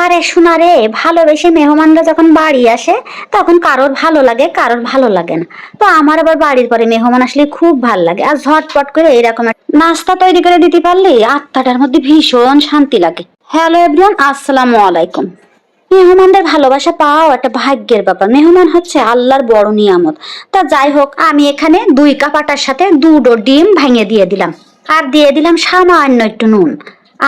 আরে শোনা রে, ভালোবেসে মেহমানরা যখন বাড়ি আসে তখন কারোর ভালো লাগে, কারোর ভালো লাগে না। তো আমার আবার বাড়ির পরে মেহমান আসলে খুব ভালো লাগে, আর ঝটপট করে এইরকম একটা নাস্তা তৈরি করে দিতে পারলে আত্মাটার মধ্যে ভীষণ শান্তি লাগে। হ্যালো এভরিওয়ান, আসসালামু আলাইকুম। মেহমানদের ভালোবাসা পাওয়াও একটা ভাগ্যের ব্যাপার। মেহমান হচ্ছে আল্লাহর বড় নিয়ামত। তা যাই হোক, আমি এখানে 2 কাপ আটার সাথে 2টো ডিম ভেঙে দিয়ে দিলাম, আর দিয়ে দিলাম সামান্য একটু নুন,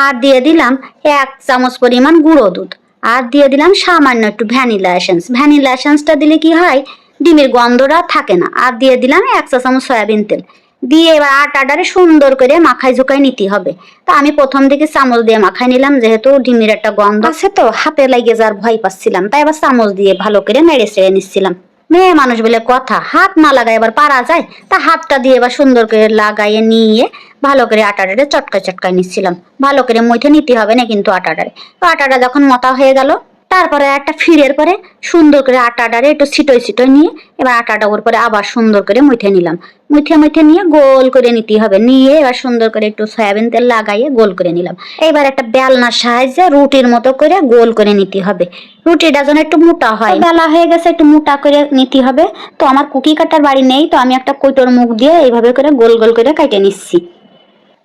আর দিয়ে দিলাম 1 চামচ পরিমাণ গুঁড়ো দুধ, আর দিয়ে দিলাম সামান্য একটু ভ্যানিলা এসেন্স। ভ্যানিলা এসেন্সটা দিলে কি হয়, ডিমের গন্ধটা থাকে না। আর দিয়ে দিলাম 1 চা চামচ সয়াবিন তেল। দিয়ে এবার আটাটারে সুন্দর করে মাখাই ঝুঁকাই নিতে হবে। তা আমি প্রথম দিকে চামচ দিয়ে মাখাই নিলাম, যেহেতু ডিমের একটা গন্ধ আছে তো হাতে লাগিয়ে যাওয়ার ভয় পাচ্ছিলাম, তাই এবার চামচ দিয়ে ভালো করে নেড়ে চেড়ে নিচ্ছিলাম। মেয়ে মানুষ বলে কথা, হাত না লাগাই এবার পারা যায়? তা হাতটা দিয়ে এবার সুন্দর করে লাগাইয়ে নিয়ে ভালো করে আটাটারে চটকায় চটকায় নিচ্ছিলাম। ভালো করে মুঠে নিতে হবে না কিন্তু আটাটারে। তো আটাটা যখন মতা হয়ে গেল, তারপরে একটা ফিরের পরে সুন্দর করে আটাটারে একটু ছিটোয় ছিটোয় নিয়ে এবার আটাটা ওর পরে আবার সুন্দর করে মুঠে নিলাম। মুঠে মুঠে নিয়ে গোল করে নিতে হবে, নিয়ে এবার সুন্দর করে একটু সয়াবিন তেল লাগাইয়ে গোল করে নিলাম। এবার একটা বেলনার সাহায্যে রুটির মতো করে গোল করে নিতে হবে। রুটিটা যেন একটু মোটা হয়, বেলা হয়ে গেছে একটু মোটা করে নিতে হবে। তো আমার কুকি কাটার বাড়ি নেই, তো আমি একটা কৌটোর মুখ দিয়ে এইভাবে করে গোল গোল করে কেটে নিচ্ছি।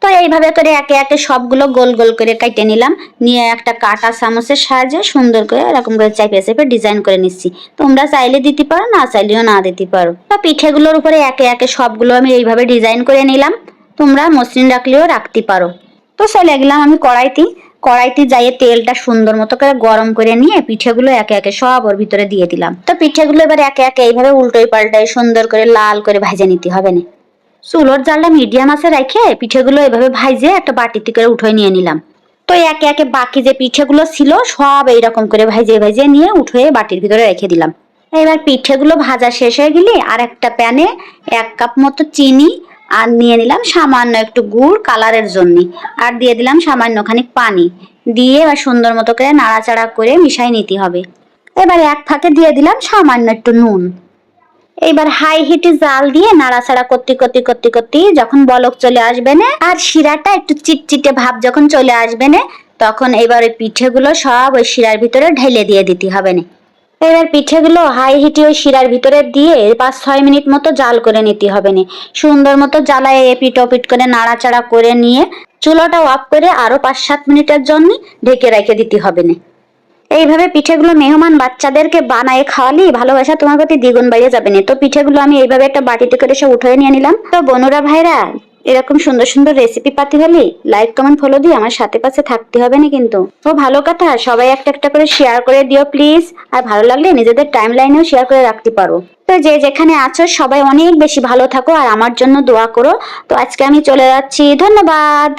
তো এইভাবে করে একে একে সবগুলো গোল গোল করে কেটে নিলাম, নিয়ে একটা কাটা চামচের সাহায্যে সুন্দর করে এরকম করে চেপে চেপে ডিজাইন করে নিচ্ছি। তোমরা চাইলে দিতে পারো, না চাইলেও না দিতে পারো। তো পিঠেগুলোর উপরে একে একে সবগুলো আমি এইভাবে ডিজাইন করে নিলাম। তোমরা মসৃণ রাখলেও রাখতে পারো। তো চলে গেলাম আমি কড়াইতে যাইয়ে তেলটা সুন্দর মতো করে গরম করে নিয়ে পিঠেগুলো একে একে সব ওর ভিতরে দিয়ে দিলাম। তো পিঠেগুলো এবার একে একে এইভাবে উল্টোই পাল্টাই সুন্দর করে লাল করে ভেজে নিতে হবে না। চুলোর জালটা মিডিয়াম আছে রেখে পিঠেগুলো এভাবে ভাইজে একটা বাটিতে করে উঠে নিয়ে নিলাম। তো একে একে বাকি যে পিঠেগুলো ছিল সব এইরকম করে ভাইজে ভাইজে নিয়ে উঠে বাটির ভিতরে রেখে দিলাম। এবার পিঠেগুলো ভাজা শেষ হয়ে গেলে আর একটা প্যানে 1 কাপ মতো চিনি, আর নিয়ে নিলাম সামান্য একটু গুড় কালারের জন্য, আর দিয়ে দিলাম সামান্য খানিক পানি, দিয়ে এবার সুন্দর মতো করে নাড়াচাড়া করে মিশাই নিতে হবে। এবার এক ফাঁকে দিয়ে দিলাম সামান্য একটু নুন। এইবার হাই হিটে জাল দিয়ে নাড়াচাড়া করতে করতে করতে করতে যখন বলক চলে আসবে না আর শিরাটা একটু চিটচিটে ভাব যখন চলে আসবে না, তখন এবার ওই পিঠেগুলো সব ওই শিরার ভিতরে ঢেলে দিয়ে দিতে হবে না। এবার পিঠেগুলো হাই হিটে ওই শিরার ভিতরে দিয়ে 5-6 মিনিট মতো জাল করে নিতে হবে না। সুন্দর মতো জ্বালায় এপিট ওপিট করে নাড়াচাড়া করে নিয়ে চুলাটা অফ করে আরো 5-7 মিনিটের জন্য ঢেকে রেখে দিতে হবে না। এইভাবে পিঠেগুলো মেহমান বাচ্চাদেরকে বানায় খাওয়ালে ভালোবাসা তোমার প্রতি দ্বিগুণ বেড়ে যাবে না। তো পিঠেগুলো আমি এইভাবে একটা বাটিতে করে সব উঠে নিয়ে নিলাম। তো বনুরা ভাইরা, এরকম সুন্দর সুন্দর রেসিপি পাতি হলে লাইক কমেন্ট ফলো দিয়ে আমার সাথে পাশে থাকতে হবে না কিন্তু। তো ভালো কথা, সবাই একটা একটা করে শেয়ার করে দিও প্লিজ। আর ভালো লাগলে নিজেদের টাইম লাইনেও শেয়ার করে রাখতে পারো। তো যে যেখানে আছো সবাই অনেক বেশি ভালো থাকো আর আমার জন্য দোয়া করো। তো আজকে আমি চলে যাচ্ছি, ধন্যবাদ।